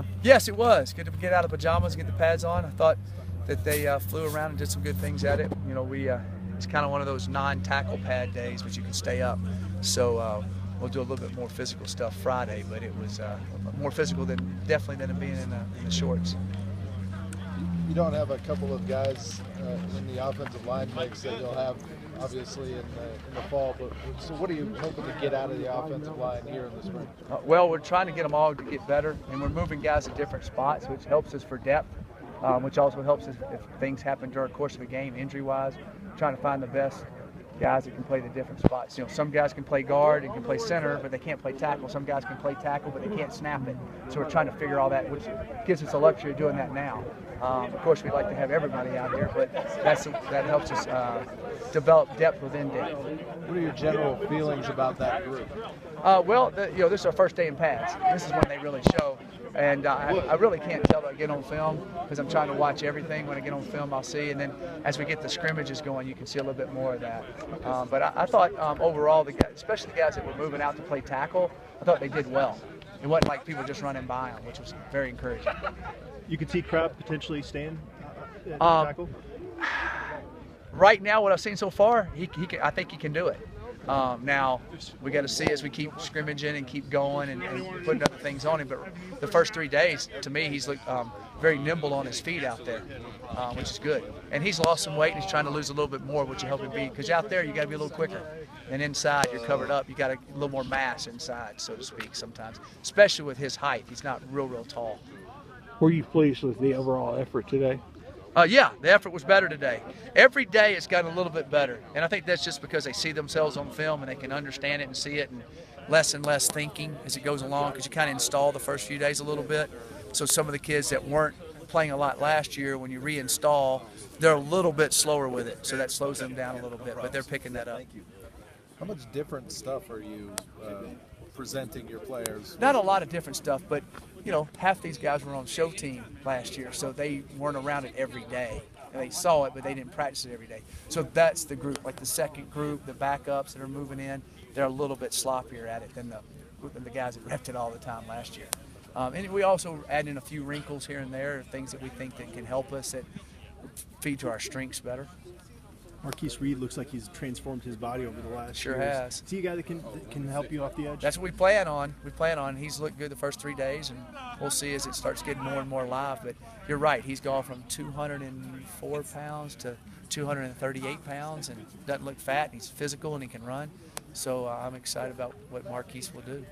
on? Yes, it was. Good to get out of pajamas, get the pads on. I thought that they flew around and did some good things at it. You know, it's kind of one of those non-tackle pad days, but you can stay up. So we'll do a little bit more physical stuff Friday, but it was more physical definitely than it being in the shorts. You don't have a couple of guys in the offensive line mix that you'll have obviously in the fall, but so what are you hoping to get out of the offensive line here in the spring? Well, we're trying to get them all to get better, and we're moving guys at different spots, which helps us for depth, which also helps us if things happen during the course of a game, injury-wise. Trying to find the best guys that can play the different spots. You know, some guys can play guard and can play center, but they can't play tackle. Some guys can play tackle, but they can't snap it. So we're trying to figure all that, which gives us the luxury of doing that now. Of course, we'd like to have everybody out here, but that helps us develop depth within depth. What are your general feelings about that group? Well, this is our first day in pads. This is when they really show. And I really can't tell that I get on film because I'm trying to watch everything. When I get on film, I'll see. And then as we get the scrimmages going, you can see a little bit more of that. But I thought overall, especially the guys that were moving out to play tackle, I thought they did well. It wasn't like people just running by them, which was very encouraging. You could see Crab potentially staying at tackle? Right now, what I've seen so far, I think he can do it. Now, we got to see as we keep scrimmaging and keep going and putting other things on him. But the first 3 days, to me, he's looked very nimble on his feet out there, which is good. And he's lost some weight and he's trying to lose a little bit more, which will help him be. Because out there, you got to be a little quicker. And inside, you're covered up. You got a little more mass inside, so to speak, sometimes. Especially with his height. He's not real tall. Were you pleased with the overall effort today? Yeah, the effort was better today. Every day it's gotten a little bit better. And I think that's just because they see themselves on film and they can understand it and see it, and less thinking as it goes along, because you kind of install the first few days a little bit. So some of the kids that weren't playing a lot last year, when you reinstall, they're a little bit slower with it. So that slows them down a little bit, but they're picking that up. How much different stuff are you presenting your players? Not a lot of different stuff, but half these guys were on show team last year, so they weren't around it every day. And they saw it, but they didn't practice it every day. So that's the group, like the second group, the backups that are moving in, they're a little bit sloppier at it than the guys that repped it all the time last year. And we also add in a few wrinkles here and there, things that we think that can help us, that feed to our strengths better. Marquise Reed looks like he's transformed his body over the last Sure years. has. Is he a guy that can help you off the edge? That's what we plan on. He's looked good the first 3 days, and we'll see as it starts getting more and more live. But you're right. He's gone from 204 pounds to 238 pounds and doesn't look fat. He's physical and he can run. So I'm excited about what Marquise will do.